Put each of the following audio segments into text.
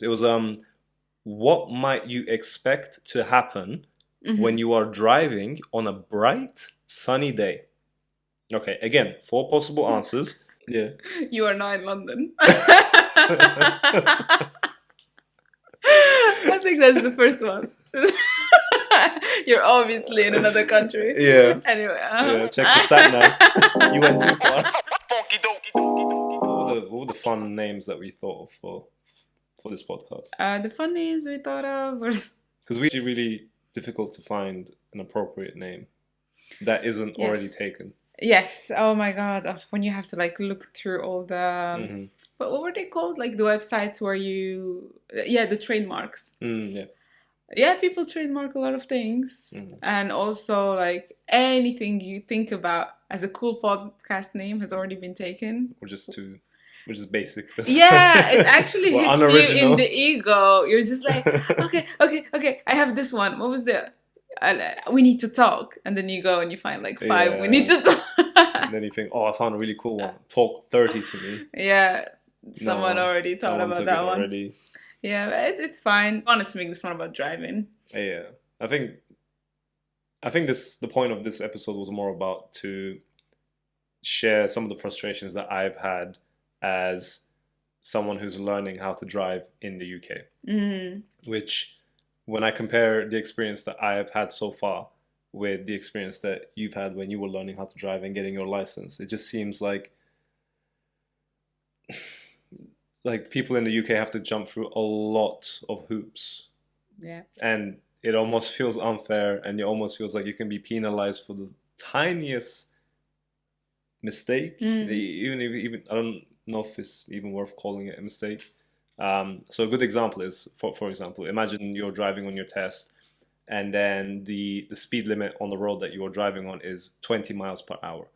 It was what might you expect to happen when Hmm. you are driving on a bright, sunny day? Okay, again, four possible answers. Yeah. You are not in London. I think that's the first one. You're obviously in another country. Yeah. Anyway, Yeah, check the sat nav. You went too far. What were the fun names that we thought of for this podcast? the fun names we thought of were Because we actually really difficult to find an appropriate name that isn't already yes, taken. yes. Oh my God, when you have to like look through all the Hmm. but what were they called? Like the websites where yeah, the trademarks. Yeah. Yeah, people trademark a lot of things. Hmm. And also, like anything you think about as a cool podcast name has already been taken. We're just basic. Yeah, it actually We're hits you in unoriginal. the ego. You're just like, okay, okay, okay, I have this one. What was the? We need to talk. And then you go and you find like five. We need Yeah. to And talk. then you think, oh, I found a really cool one. Talk 30 to me. Yeah, someone No, already thought someone about took it that one. already. Yeah, but it's fine. I wanted to make this one about driving. Yeah. I think the point of this episode was more about to share some of the frustrations that I've had as someone who's learning how to drive in the UK. Mm. Which, when I compare the experience that I have had so far with the experience that you've had when you were learning how to drive and getting your license, it just seems like people in the UK have to jump through a lot of hoops, Yeah. and it almost feels unfair, and it almost feels like you can be penalized for the tiniest mistake. Mm. Even I don't know if it's even worth calling it a mistake. So a good example is, for example, imagine you're driving on your test, and then the speed limit on the road that you are driving on is 20 miles per hour.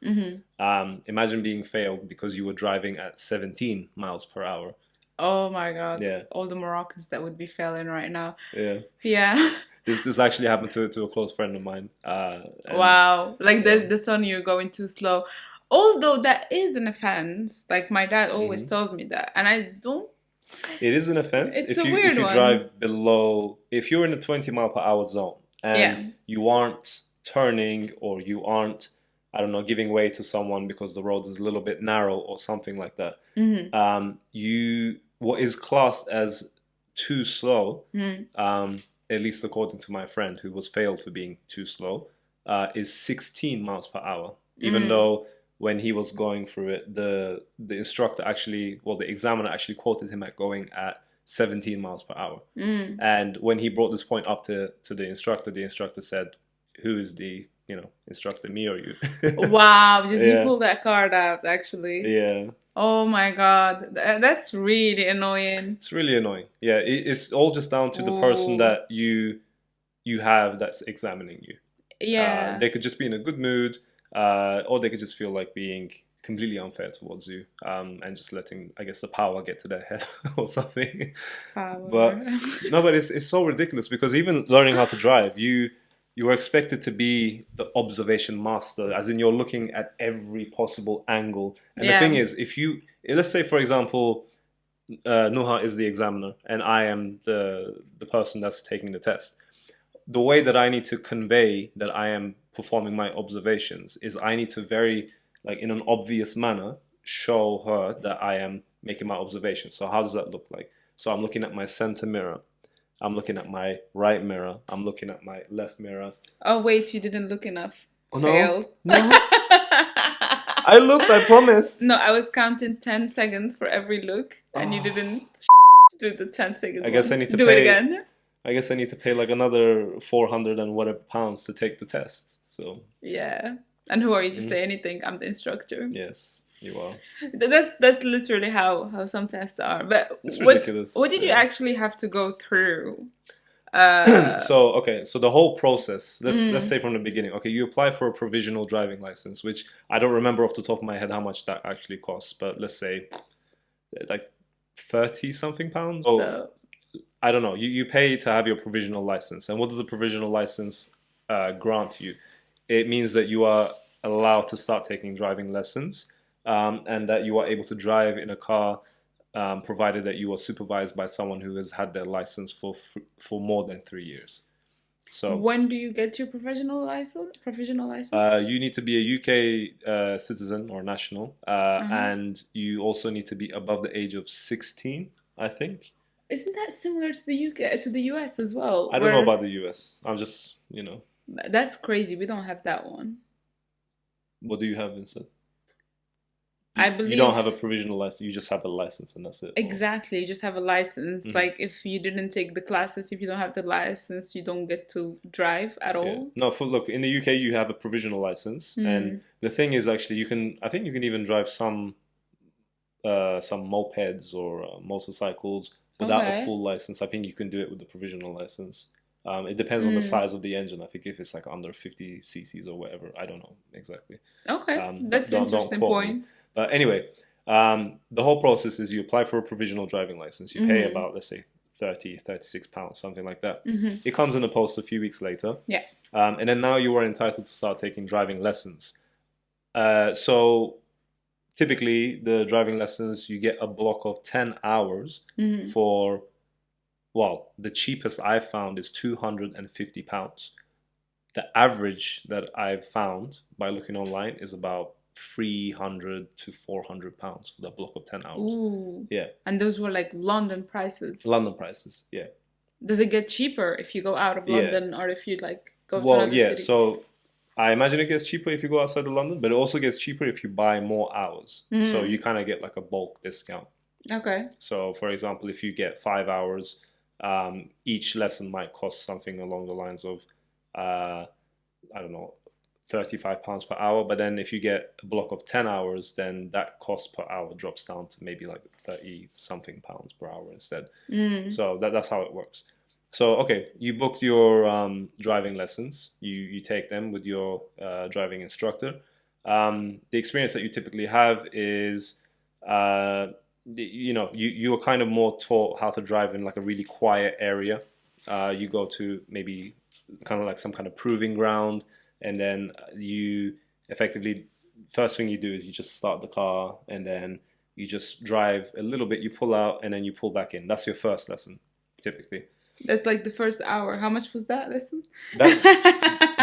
Imagine being failed because you were driving at 17 miles per hour. Oh my God. Yeah, All the Moroccans that would be failing right now. yeah. Yeah. This actually happened to a close friend of mine. And Wow. Like yeah. the son you're going too slow. Although that is an offense. Like my dad always Mhm. tells me that. And I don't It is an offense it's if a you weird one. drive below, if you're in a 20 mile per hour zone and Yeah. you aren't turning, or you aren't, I don't know, giving way to someone because the road is a little bit narrow or something like that. Mm-hmm. You What is classed as too slow, Mm. at least according to my friend who was failed for being too slow, is 16 miles per hour. Even Mm. though when he was going through it, the instructor actually, well, the examiner actually quoted him at going at 17 miles per hour. Mm. And when he brought this point up to the instructor said, "Who is the instructor, me or you?" Wow, did he Yeah, pull that card out actually? yeah. Oh my God. That's really annoying. It's really annoying. Yeah, it's all just down to the person Ooh. that you have that's examining you. Yeah. They could just be in a good mood, or they could just feel like being completely unfair towards you, and just letting, I guess, the power get to their head or something. Power. But no, but it's so ridiculous because even learning how to drive, you are expected to be the observation master, as in you're looking at every possible angle. And the thing Yeah. is, let's say, for example, Nuha is the examiner and I am the person that's taking the test. The way that I need to convey that I am performing my observations is I need to very, like, in an obvious manner, show her that I am making my observations. So how does that look like? So I'm looking at my center mirror. I'm looking at my right mirror. I'm looking at my left mirror. Oh wait, you didn't look enough. Oh no, Fail. no. I looked, I promised. No, I was counting 10 seconds for every look and you Oh, didn't do the 10-second I guess I one. need to Do it pay. again. I guess I need to pay like another 400 and whatever pounds to take the test. So, Yeah. And who are you to mm, say anything? I'm the instructor. yes, you are. That's literally how some tests are. But It's what ridiculous. did you Yeah. actually have to go through? Uh So okay, so the whole process. Let's mm, say from the beginning. Okay, you apply for a provisional driving license, which I don't remember off the top of my head how much that actually costs, but let's say like 30 something pounds. Oh, so I don't know. You pay to have your provisional license, and what does a provisional license grant you? It means that you are allowed to start taking driving lessons, and that you are able to drive in a car provided that you are supervised by someone who has had their license for more than 3 years. So when do you get your professional license? Provisional license? you need to be a UK citizen or national, and you also need to be above the age of 16, I think. Isn't that similar to the UK, to the US as well? I don't know about the US. I'm just, you know. That's crazy. We don't have that one. What do you have instead? I believe you don't have a provisional license. You just have a license, and that's it. Exactly. You just have a license. Like if you didn't take the classes, if you don't have the license, you don't get to drive at all. No, look, in the UK you have a provisional license, and the thing is actually I think you can even drive some mopeds or motorcycles without a full license. I think you can do it with the provisional license. It depends on the size of the engine. I think if it's like under 50 cc's or whatever, I don't know exactly. Okay, that's an interesting point. But anyway, the whole process is you apply for a provisional driving license. You pay about, let's say, 36 pounds, something like that. It comes in the post a few weeks later. Yeah. And then now you are entitled to start taking driving lessons. So typically the driving lessons, you get a block of 10 hours for, well, the cheapest I've found is £250. The average that I've found by looking online is about £300 to £400 for that block of 10 hours. Ooh. Yeah. And those were like London prices. London prices, yeah. Does it get cheaper if you go out of London or if you like go to another city? So I imagine it gets cheaper if you go outside of London, but it also gets cheaper if you buy more hours. So you kind of get like a bulk discount. Okay. So for example, if you get 5 hours, each lesson might cost something along the lines of, I don't know, £35 per hour. But then if you get a block of 10 hours, then that cost per hour drops down to maybe like 30 something pounds per hour instead. So that's how it works. So, okay, you booked your driving lessons. You take them with your driving instructor. The experience that you typically have is, you are kind of more taught how to drive in like a really quiet area. You go to maybe kind of like some kind of proving ground, and then you effectively, first thing you do is you just start the car, and then you just drive a little bit, you pull out, and then you pull back in. That's your first lesson, typically. That's like the first hour. How much was that lesson?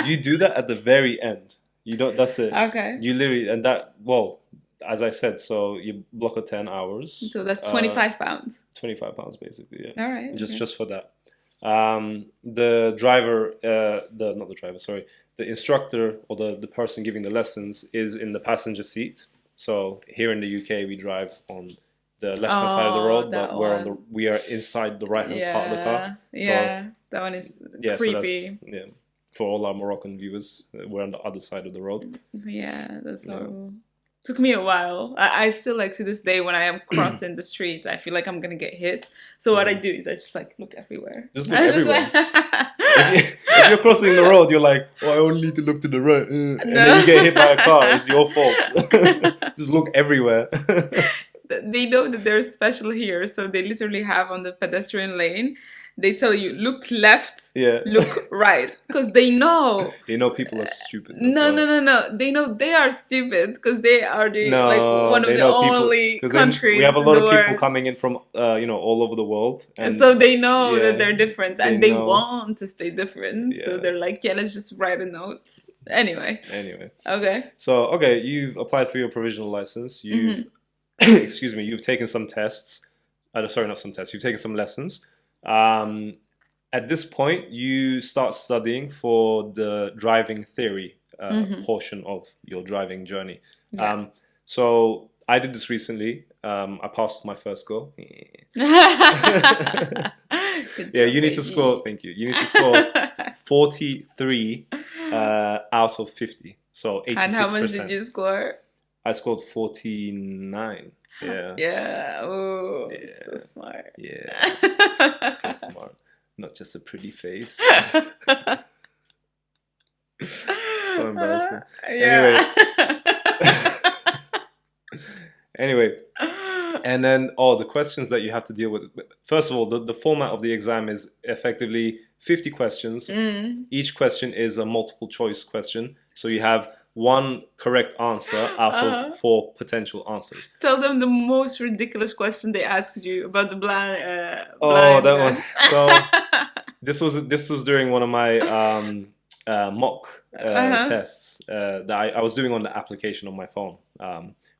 You do that at the very end. You don't. That's it. Okay. You literally, and that, well, as I said, so you block of 10 hours. So that's £25. £25 basically. Yeah. All right. Just for that. The driver, not the driver, sorry, the instructor or the person giving the lessons is in the passenger seat. So here in the UK, we drive on the left-hand side of the road, but we are inside the right-hand part of the car. So, that one is creepy. So for all our Moroccan viewers, we're on the other side of the road. Yeah, that's horrible. Took me a while. I still, like, to this day, when I am crossing the street, I feel like I'm gonna get hit. So what I do is I just like look everywhere. Just look everywhere. If you're crossing the road, you're like, oh, I only need to look to the right, and then you get hit by a car. It's your fault. Just look everywhere. They know that they're special here, so they literally have on the pedestrian lane, they tell you, look left, look right, because they know. They know people are stupid. No. They know they are stupid because they are one of the only countries. We have a lot of people coming in from all over the world, and so they know that they're different, and they want to stay different. Yeah. So they're like, let's just write a note. Anyway. Okay. So you've applied for your provisional license. You've excuse me. You've taken some tests. Sorry, not some tests. You've taken some lessons. At this point, you start studying for the driving theory portion of your driving journey. Yeah. So I did this recently. I passed my first go. You need to score. Thank you. You need to score 43 out of 50. So 86%. And how much did you score? I scored 49. Yeah. Yeah. Oh, so smart. Yeah. So smart. Not just a pretty face. So embarrassing. Yeah. Anyway. And then, the questions that you have to deal with. First of all, the format of the exam is effectively 50 questions. Each question is a multiple choice question. So you have one correct answer out of 4 potential answers. Tell them the most ridiculous question they asked you about the blind. That one. So this was during one of my mock tests that I was doing on the application on my phone,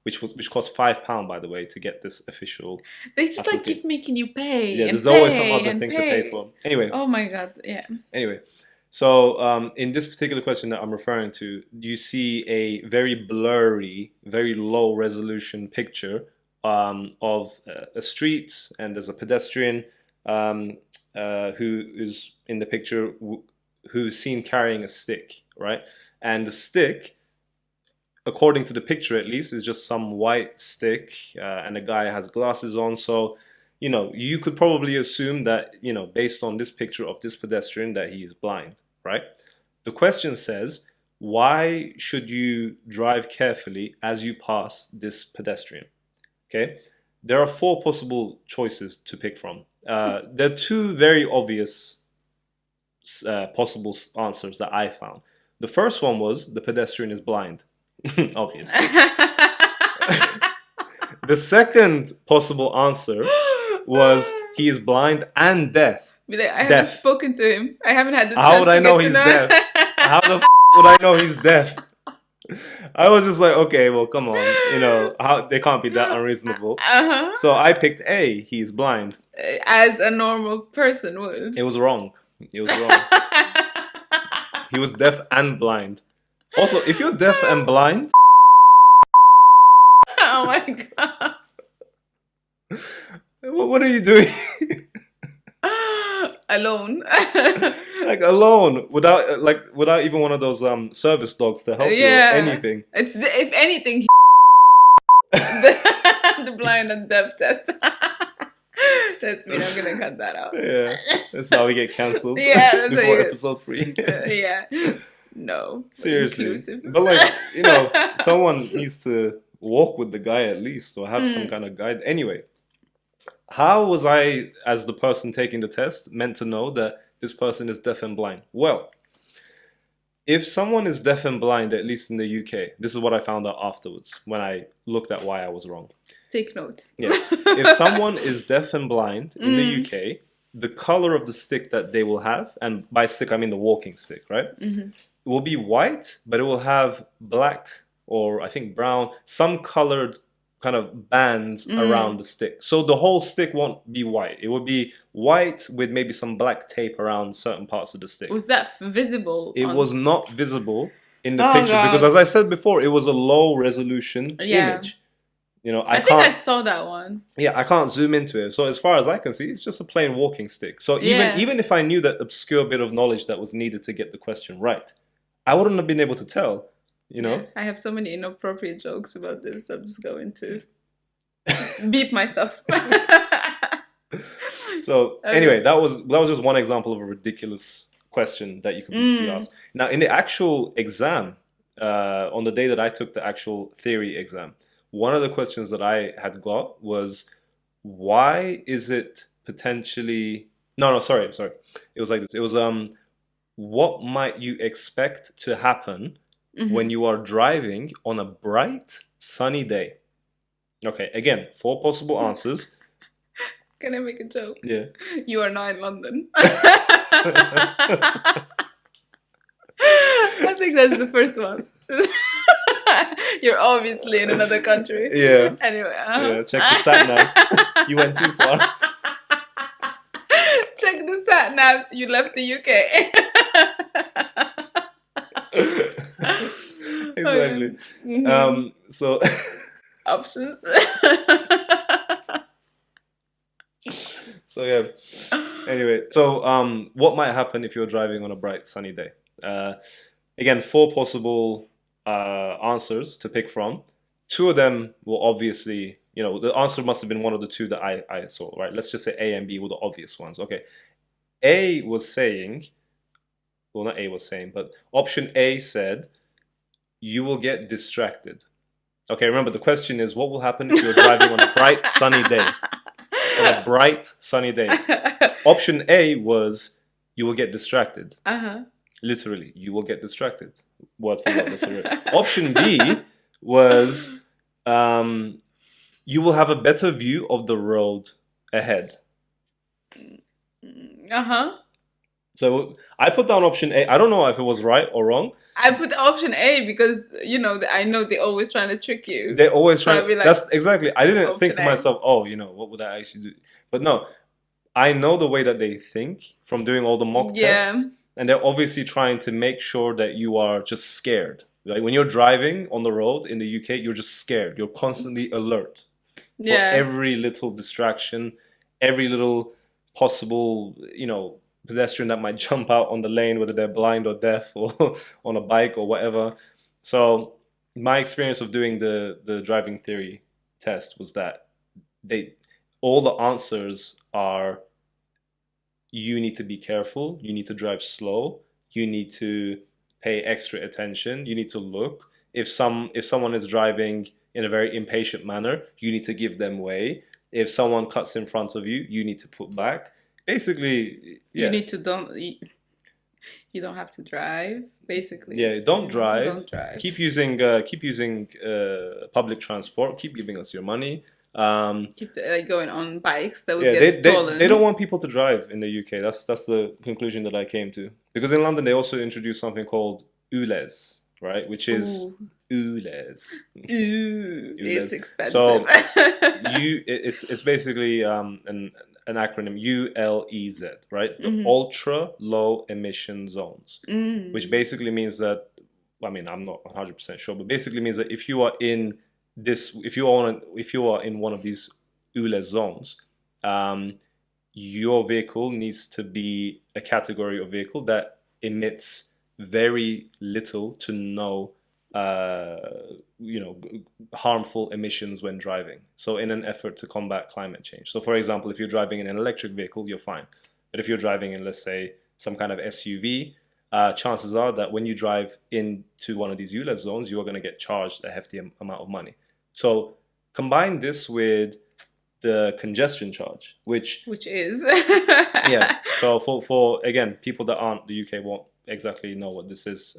which cost £5, by the way, to get this official. They just like keep making you pay. Yeah, there's always some other thing to pay for. Anyway. Oh my god, yeah. Anyway, so in this particular question that I'm referring to, you see a very blurry, very low resolution picture of a street, and there's a pedestrian who is in the picture who's seen carrying a stick, right? And the stick, according to the picture at least, is just some white stick, and the guy has glasses on. So, you could probably assume that, based on this picture of this pedestrian, that he is blind, right? The question says, why should you drive carefully as you pass this pedestrian? Okay, there are 4 possible choices to pick from. There are 2 very obvious possible answers that I found. The first one was the pedestrian is blind. Obviously. The second possible answer was he is blind and deaf. I haven't spoken to him. I haven't had the chance How would I know he's know. deaf? How the would I know he's deaf? I was just like, okay, well, come on, they can't be that unreasonable. So I picked A, he's blind. As a normal person would. It was wrong. He was deaf and blind. Also, if you're deaf and blind... Oh my god. What are you doing? Alone. Like alone, without even one of those service dogs to help you or anything. It's if anything, the blind and deaf test. That's me. I'm gonna cut that out. Yeah, that's how we get cancelled. Yeah, that's before episode 3. Yeah, no, seriously. Inclusive. But someone needs to walk with the guy at least, or have some kind of guide. Anyway, how was I, as the person taking the test, meant to know that this person is deaf and blind? Well, if someone is deaf and blind, at least in the UK, this is what I found out afterwards when I looked at why I was wrong. Take notes. Yeah. If someone is deaf and blind in the UK, the color of the stick that they will have, and by stick I mean the walking stick, right? It will be white, but it will have black, or I think brown, some colored kind of bands around the stick. So the whole stick won't be white. It will be white with maybe some black tape around certain parts of the stick. Was that visible? It was not visible in the picture because, as I said before, it was a low resolution image. I think I saw that one. Yeah, I can't zoom into it. So as far as I can see, it's just a plain walking stick. So even if I knew that obscure bit of knowledge that was needed to get the question right, I wouldn't have been able to tell. I have so many inappropriate jokes about this. I'm just going to beep myself. So anyway, that was just one example of a ridiculous question that you could be asked. Now, in the actual exam, on the day that I took the actual theory exam, one of the questions that I had got was, why is it potentially... No, sorry. It was like this. It was, what might you expect to happen when you are driving on a bright, sunny day? Okay, again, 4 possible answers. Can I make a joke? Yeah. You are not in London. I think that's the first one. You're obviously in another country. Yeah. Anyway. Yeah, check the sat nav. You went too far. Check the sat navs. You left the UK. Exactly. So options. So yeah. Anyway, so what might happen if you're driving on a bright sunny day? Again, 4 possible answers to pick from. 2 of them will obviously, the answer must have been one of the 2 that I saw, right? Let's just say A and B were the obvious ones. Okay. A was saying, well, not A was saying, but option A said, you will get distracted. Okay, remember the question is, what will happen if you're driving on a bright sunny day? On a bright sunny day. Option A was, you will get distracted. Literally, you will get distracted. Word for word. That's what Option B was you will have a better view of the road ahead. So I put down option A. I don't know if it was right or wrong. I put option A because I know they're always trying to trick you. They're always trying. Like, that's exactly. I didn't think to myself, oh, what would I actually do? But no, I know the way that they think from doing all the mock tests, and they're obviously trying to make sure that you are just scared. Like when you're driving on the road in the UK, you're just scared. You're constantly alert for every little distraction, every little possible, pedestrian that might jump out on the lane, whether they're blind or deaf or on a bike or whatever. So my experience of doing the driving theory test was that all the answers are you need to be careful, you need to drive slow, you need to pay extra attention, you need to look. If someone is driving in a very impatient manner, you need to give them way. If someone cuts in front of you, you need to put back. Basically, you need to you don't have to drive. Basically, don't drive. Don't drive. Keep using public transport. Keep giving us your money. Keep going on bikes that would get stolen. They don't want people to drive in the UK. That's the conclusion that I came to. Because in London they also introduced something called ULEZ, right? Which is ULEZ. It's expensive. So it's basically an acronym ULEZ, right? The ultra low emission zones, which basically means that, I'm not 100% sure, but basically means that if you are in one of these ULEZ zones, your vehicle needs to be a category of vehicle that emits very little to no harmful emissions when driving. So in an effort to combat climate change. So for example, if you're driving in an electric vehicle, you're fine. But if you're driving in, let's say, some kind of SUV, chances are that when you drive into one of these ULEZ zones, you are going to get charged a hefty amount of money. So combine this with the congestion charge, which is So for again, people that aren't the UK won't exactly know what this is.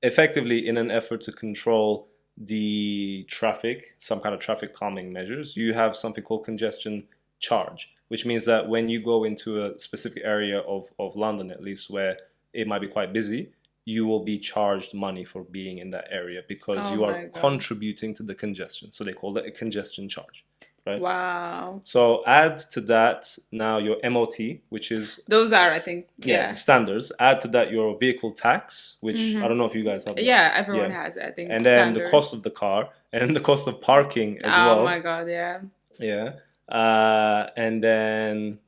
Effectively, in an effort to control the traffic, some kind of traffic calming measures, you have something called congestion charge, which means that when you go into a specific area of London, at least, where it might be quite busy, you will be charged money for being in that area because you are contributing to the congestion. So they call it a congestion charge. Right? Wow. So add to that now your MOT, which is... Those are, I think, standards. Add to that your vehicle tax, which I don't know if you guys have that. Yeah, everyone has it, I think. And then the cost of the car, and then the cost of parking as well. Oh my God, yeah. Yeah. And then...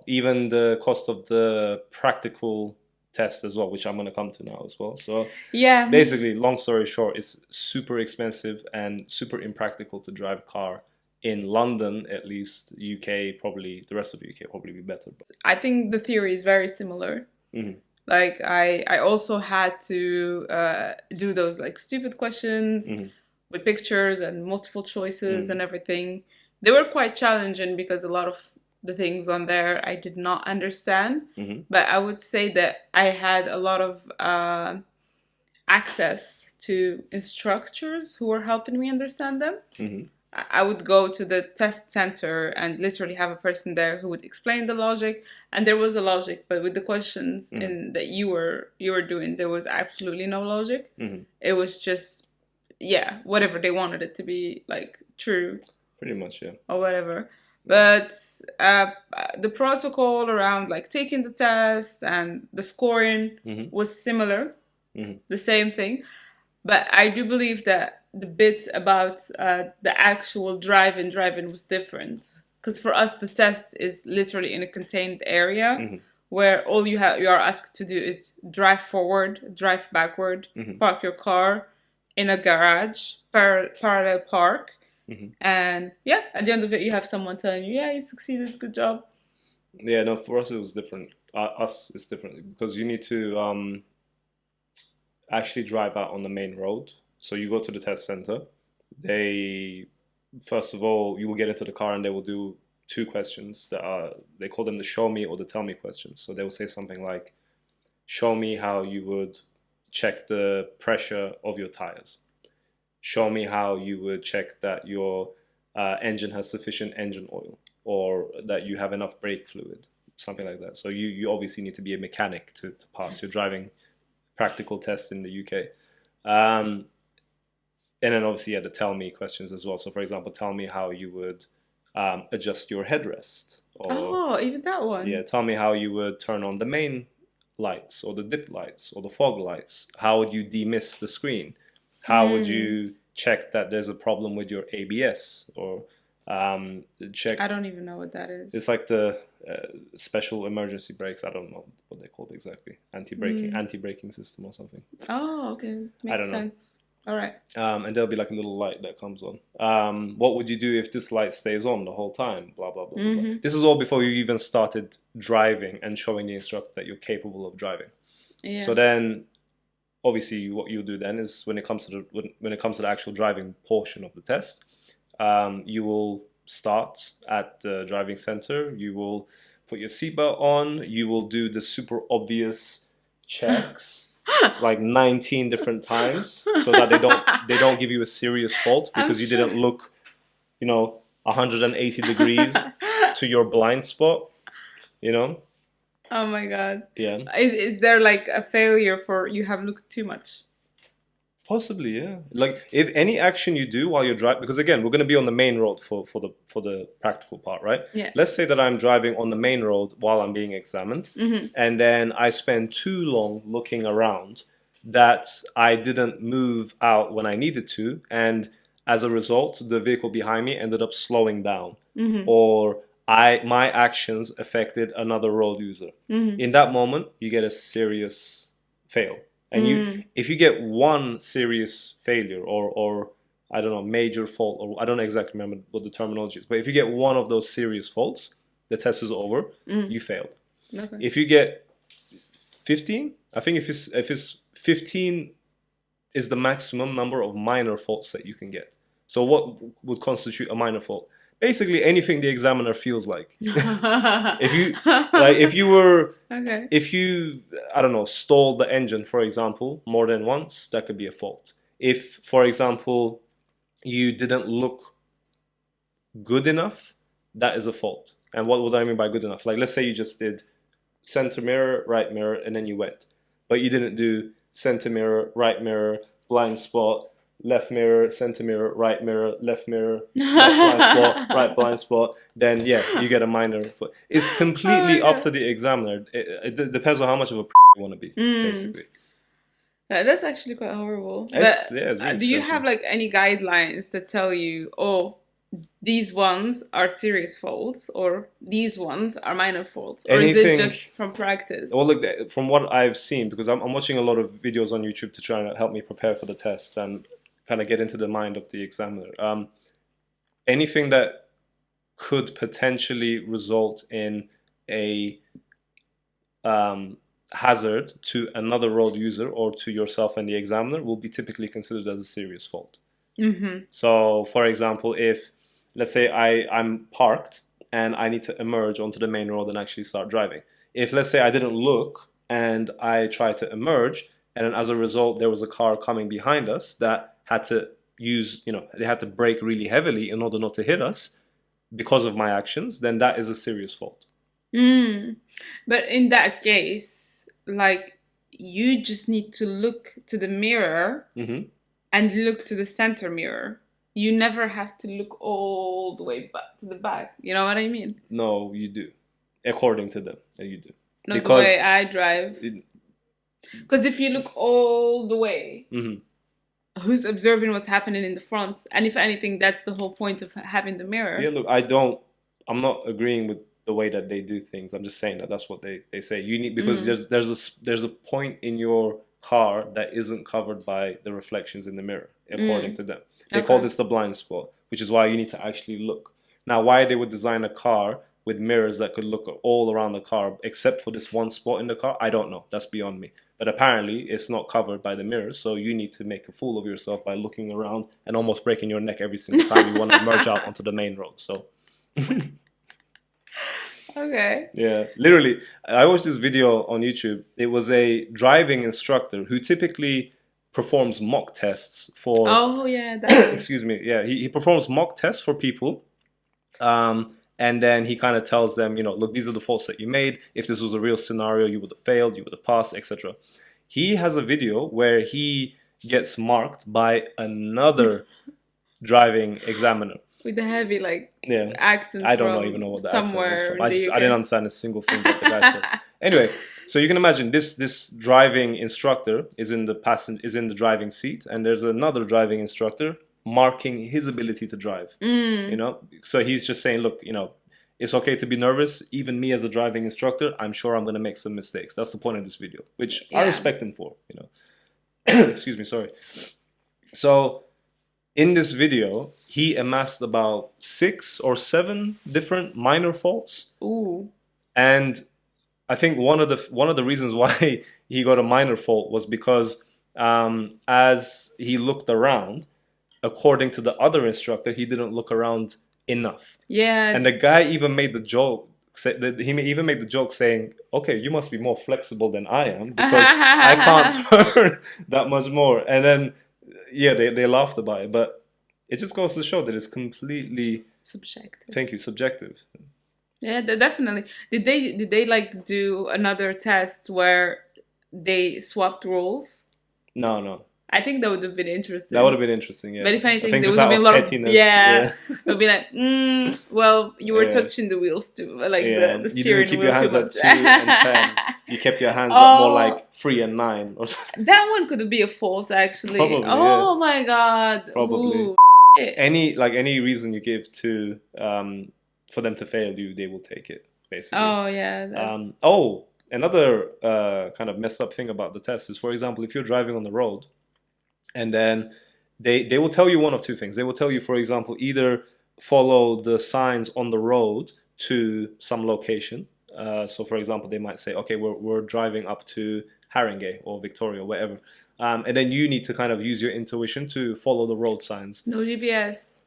even the cost of the practical test as well, which I'm going to come to now as well. So basically, long story short, it's super expensive and super impractical to drive a car in London, at least. UK, probably the rest of the UK probably be better. I think the theory is very similar. Like I also had to do those like stupid questions with pictures and multiple choices and everything. They were quite challenging because a lot of the things on there I did not understand, but I would say that I had a lot of access to instructors who were helping me understand them. I would go to the test center and literally have a person there who would explain the logic, and there was a logic, but with the questions that you were doing, there was absolutely no logic. It was just whatever they wanted it to be, like true, pretty much, or whatever. But the protocol around like taking the test and the scoring was similar, the same thing. But I do believe that the bit about the actual driving was different. Because for us, the test is literally in a contained area where all you are asked to do is drive forward, drive backward, park your car in a garage, parallel park. And at the end of it, you have someone telling you, you succeeded, good job. Yeah, no, for us it was different. Us it's different because you need to actually drive out on the main road. So you go to the test center. They, first of all, you will get into the car and they will do two questions that are, they call them the show me or the tell me questions. So they will say something like, show me how you would check the pressure of your tires. Show me how you would check that your engine has sufficient engine oil, or that you have enough brake fluid, something like that. So you obviously need to be a mechanic to pass your driving practical test in the UK. And then obviously, the tell me questions as well. So for example, tell me how you would adjust your headrest. Or, even that one. Yeah, tell me how you would turn on the main lights or the dip lights or the fog lights. How would you demist the screen? How would you check that there's a problem with your ABS, or check? I don't even know what that is. It's like the special emergency brakes. I don't know what they're called exactly. Anti-braking system or something. Oh, okay. Makes sense. All right. And there'll be like a little light that comes on. What would you do if this light stays on the whole time? Blah, blah, blah, blah. This is all before you even started driving and showing the instructor that you're capable of driving. Yeah. So then, obviously, what you'll do then is when it comes to the actual driving portion of the test, you will start at the driving center. You will put your seatbelt on. You will do the super obvious checks. Like 19 different times, so that they don't give you a serious fault because you didn't look, 180 degrees to your blind spot, Oh my God. Yeah. Is there like a failure for you have looked too much? Possibly, yeah. Like if any action you do while you're driving, because again, we're going to be on the main road for the practical part, right? Yeah. Let's say that I'm driving on the main road while I'm being examined, and then I spend too long looking around that I didn't move out when I needed to, and as a result, the vehicle behind me ended up slowing down, or my actions affected another road user. In that moment, you get a serious fail. And if you get one serious failure or I don't know, major fault, or I don't exactly remember what the terminology is, but if you get one of those serious faults, the test is over. You failed. Okay. If you get 15, I think if it's 15 is the maximum number of minor faults that you can get. So what would constitute a minor fault? Basically anything the examiner feels like. If you I don't know, stalled the engine, for example, more than once, that could be a fault. If, for example, you didn't look good enough, that is a fault. And what would I mean by good enough? Like, let's say you just did center mirror, right mirror, and then you went. But you didn't do center mirror, right mirror, blind spot, left mirror, center mirror, right mirror, left mirror, left blind spot, right blind spot, then you get a minor. It's completely up to the examiner. It depends on how much of a you want to be, basically. That's actually quite horrible. It's really do you have like any guidelines that tell you, these ones are serious faults, or these ones are minor faults, or is it just from practice? Well, look, from what I've seen, because I'm watching a lot of videos on YouTube to try and help me prepare for the test and kind of get into the mind of the examiner. Anything that could potentially result in a hazard to another road user or to yourself and the examiner will be typically considered as a serious fault. So, for example, if, let's say I'm parked and I need to emerge onto the main road and actually start driving. If, let's say, I didn't look and I tried to emerge, and then as a result there was a car coming behind us that had to use, they had to brake really heavily in order not to hit us because of my actions, then that is a serious fault. But in that case, like, you just need to look to the mirror and look to the center mirror. You never have to look all the way back to the back. You know what I mean? No, you do. According to them, you do. Not because the way I drive. Because if you look all the way, who's observing what's happening in the front? And if anything, that's the whole point of having the mirror. Yeah, look, I'm not agreeing with the way that they do things. I'm just saying that that's what they say. You need, because there's a point in your car that isn't covered by the reflections in the mirror, according to them. They call this the blind spot, which is why you need to actually look. Now, why they would design a car with mirrors that could look all around the car, except for this one spot in the car, I don't know. That's beyond me. But apparently, it's not covered by the mirrors, so you need to make a fool of yourself by looking around and almost breaking your neck every single time you want to merge out onto the main road. So, Okay. Yeah, literally. I watched this video on YouTube. It was a driving instructor who typically performs mock tests for, Oh yeah, that one. excuse me, yeah, he performs mock tests for people. And then he kind of tells them, look, these are the faults that you made. If this was a real scenario, you would have failed, you would have passed, etc. He has a video where he gets marked by another driving examiner. With the heavy Yeah, accent I don't from even know what the accent was somewhere from. in the I didn't UK. understand a single thing that the guy said. Anyway, so you can imagine this driving instructor is in the driving seat, and there's another driving instructor marking his ability to drive. So he's just saying, look, it's okay to be nervous. Even me as a driving instructor, I'm sure I'm going to make some mistakes. That's the point of this video, which I Yeah. respect him for. Excuse me, sorry. So in this video, he amassed about 6 or 7 different minor faults, Ooh. and I think one of the reasons why he got a minor fault was because as he looked around, according to the other instructor, he didn't look around enough. Yeah. And the guy even made the joke. He even made the joke saying, "Okay, you must be more flexible than I am because I can't turn that much more." And then, yeah, they laughed about it, but it just goes to show that it's completely subjective. Thank you, subjective. Yeah, definitely. Did they do another test where they swapped roles? No. I think that would have been interesting. That would have been interesting, yeah. But if anything, I think there just would have out been of a lot of pettiness. it would be like, well, you were Yeah. touching the wheels too, like Yeah. the You steering didn't keep wheel your hands too at much. 2 and 10. You kept your hands at more like 3 and 9 or something. That one could be a fault, actually. Probably, oh my god. Probably. Ooh, any reason you give to for them to fail you, they will take it, basically. Oh yeah. Another kind of messed up thing about the test is, for example, if you're driving on the road, and then they will tell you one of two things. They will tell you, for example, either follow the signs on the road to some location. So, for example, they might say, okay, we're driving up to Haringey or Victoria, wherever. And then you need to kind of use your intuition to follow the road signs. No GPS.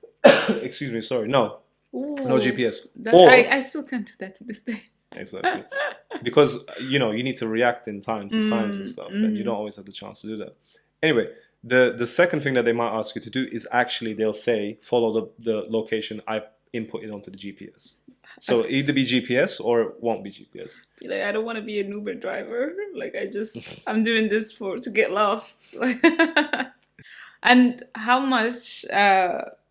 Excuse me, sorry. No. Ooh, No GPS. I still can't do that to this day. Exactly. Because, you need to react in time to signs and stuff, and you don't always have the chance to do that. Anyway, the second thing that they might ask you to do is actually they'll say, follow the location I inputted onto the GPS. So either be GPS or it won't be GPS. Like, I don't want to be an Uber driver. Like, I'm doing this to get lost. And how much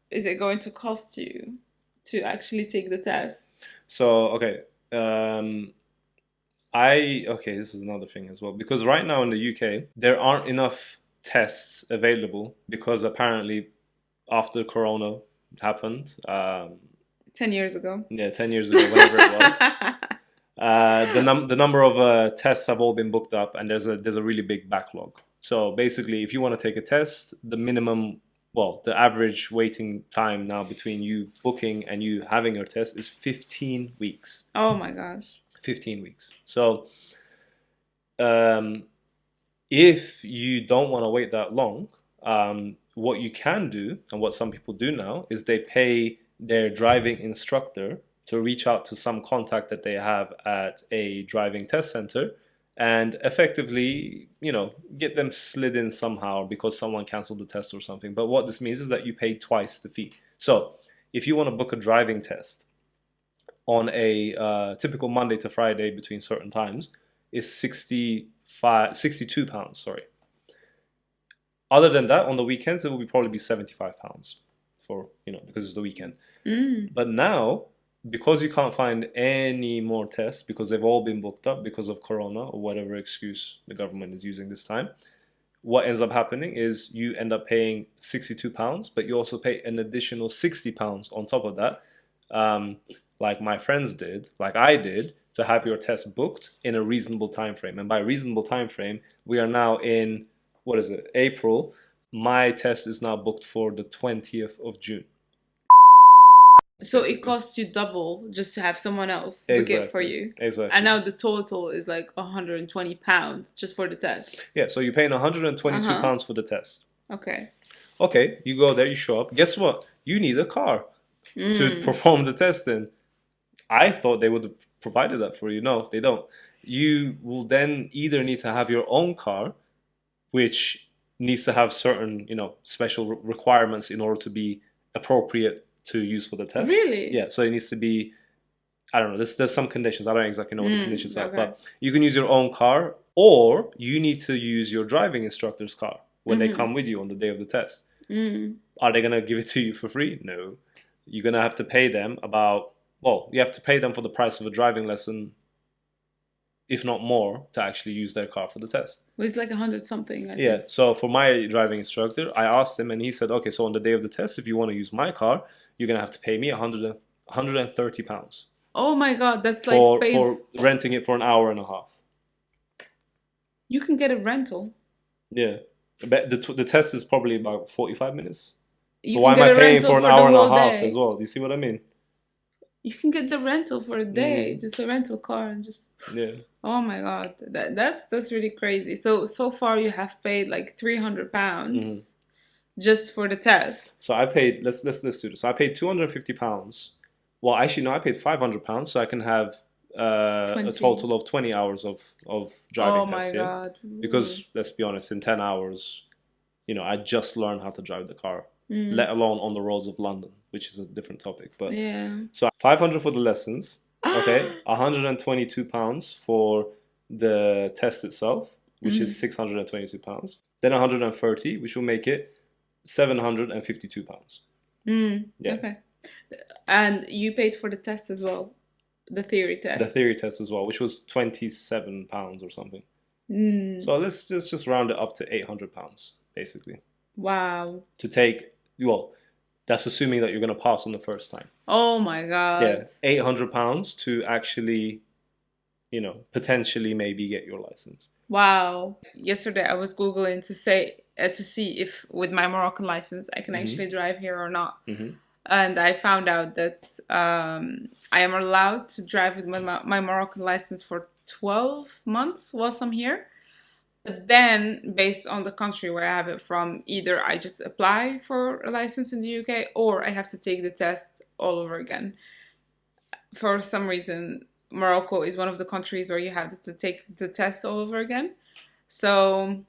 is it going to cost you to actually take the test? So, okay. This is another thing as well. Because right now in the UK, there aren't enough tests available because apparently after Corona happened, 10 years ago. Yeah, 10 years ago, whenever it was. The number of tests have all been booked up, and there's a really big backlog. So basically, if you want to take a test, the average waiting time now between you booking and you having your test is 15 weeks. Oh my gosh. 15 weeks. So if you don't want to wait that long, what you can do, and what some people do now, is they pay their driving instructor to reach out to some contact that they have at a driving test center and effectively, get them slid in somehow because someone canceled the test or something. But what this means is that you pay twice the fee. So if you want to book a driving test on a typical Monday to Friday between certain times, is £62. Sorry. Other than that, on the weekends, it will probably be £75 for, because it's the weekend. But now, because you can't find any more tests because they've all been booked up because of Corona or whatever excuse the government is using this time, what ends up happening is you end up paying £62, but you also pay an additional £60 on top of that, like my friends did, like I did, to have your test booked in a reasonable time frame. And by reasonable time frame, we are now in, April. My test is now booked for the 20th of June. So basically, it costs you double just to have someone else book it for you. Exactly. And now the total is like £120 just for the test. Yeah, so you're paying £122 for the test. Okay. Okay, you go there, you show up. Guess what? You need a car to perform the testing. I thought they would have provided that for you. No, they don't. You will then either need to have your own car, which needs to have certain, special requirements in order to be appropriate to use for the test. Really? Yeah, so it needs to be, I don't know, there's some conditions. I don't exactly know what the conditions are, Okay. but you can use your own car, or you need to use your driving instructor's car when they come with you on the day of the test. Are they going to give it to you for free? No. You're going to have to pay them you have to pay them for the price of a driving lesson, if not more, to actually use their car for the test. It was like 100 something. I Yeah. think. So for my driving instructor, I asked him, and he said, okay, so on the day of the test, if you want to use my car, you're going to have to pay me £130 Oh my God, that's like for renting it for an hour and a half. You can get a rental. Yeah. But the test is probably about 45 minutes. You So why am can I get a paying rental for an for hour the and a whole half day. as well? Do you see what I mean? You can get the rental for a day, just a rental car, and just. Yeah. Oh my God, that's really crazy. So far you have paid like £300 just for the test. So I paid. Let's do this. So I paid £250. Well, actually, no, I paid £500, so I can have a total of 20 hours of driving tests. Oh my God. Because let's be honest, in 10 hours, I just learned how to drive the car, let alone on the roads of London, which is a different topic. But yeah. So 500 for the lessons, okay, £122 for the test itself, which is £622. Then 130, which will make it £752. Yeah. Okay. And you paid for the test as well, the theory test. The theory test as well, which was £27 or something. So let's just round it up to £800, basically. Wow. To take, that's assuming that you're going to pass on the first time. Oh my God. Yeah, £800 to actually, potentially maybe get your license. Wow. Yesterday I was Googling to see if with my Moroccan license I can actually drive here or not. And I found out that I am allowed to drive with my Moroccan license for 12 months whilst I'm here. But then, based on the country where I have it from, either I just apply for a license in the UK or I have to take the test all over again. For some reason, Morocco is one of the countries where you have to take the test all over again. So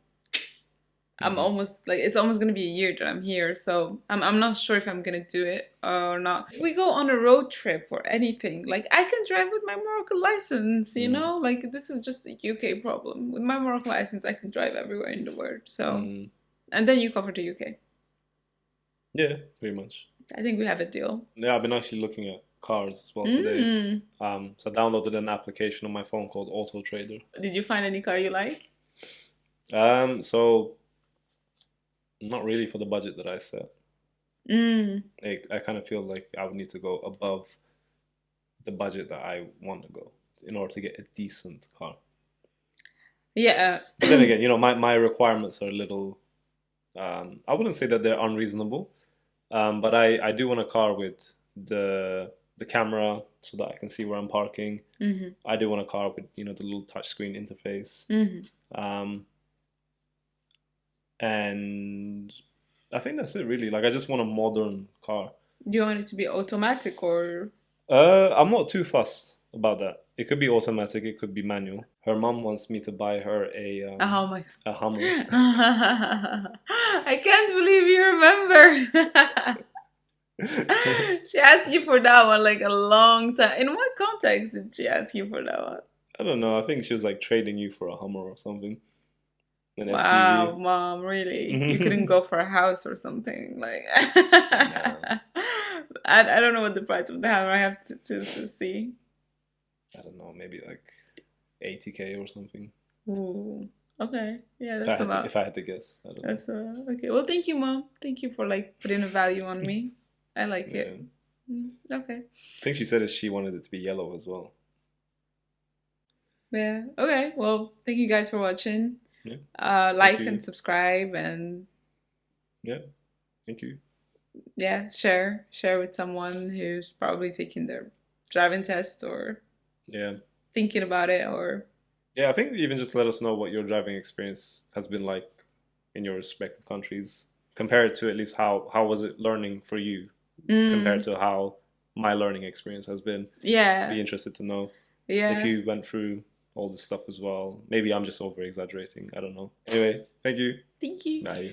I'm almost it's almost gonna be a year that I'm here, so I'm not sure if I'm gonna do it or not. If we go on a road trip or anything, I can drive with my Moroccan license, this is just a UK problem. With my Moroccan license, I can drive everywhere in the world. So, and then you cover the UK. Yeah, pretty much. I think we have a deal. Yeah, I've been actually looking at cars as well today. So I downloaded an application on my phone called Auto Trader. Did you find any car you like? So not really for the budget that I set. I kind of feel like I would need to go above the budget that I want to go in order to get a decent car. Yeah. But then again, my requirements are a little. I wouldn't say that they're unreasonable, but I do want a car with the camera so that I can see where I'm parking. I do want a car with the little touchscreen interface. And I think that's it really. I just want a modern car. Do you want it to be automatic or? I'm not too fussed about that. It could be automatic, it could be manual. Her mom wants me to buy her a Hummer. I can't believe you remember. She asked you for that one a long time. In what context did she ask you for that one? I don't know. I think she was trading you for a Hummer or something. Wow, SUV. Mom, really? You couldn't go for a house or something? No. I don't know what the price of the Hummer I have to see. I don't know, maybe 80K or something. Ooh, okay. Yeah, that's a lot. If I had to guess. I don't know. That's okay. Well, thank you, Mom. Thank you for putting a value on me. I like it. Okay. I think she said she wanted it to be yellow as well. Yeah. Okay. Well, thank you guys for watching. Yeah. Like and subscribe and. Yeah. Thank you. Yeah. Share with someone who's probably taking their driving test or. Yeah. Thinking about it or. Yeah, I think even just let us know what your driving experience has been like in your respective countries. Compared to at least how was it learning for you compared to how my learning experience has been. Yeah. Be interested to know Yeah. if you went through all this stuff as well. Maybe I'm just over exaggerating. I don't know. Anyway, thank you. Thank you. Bye.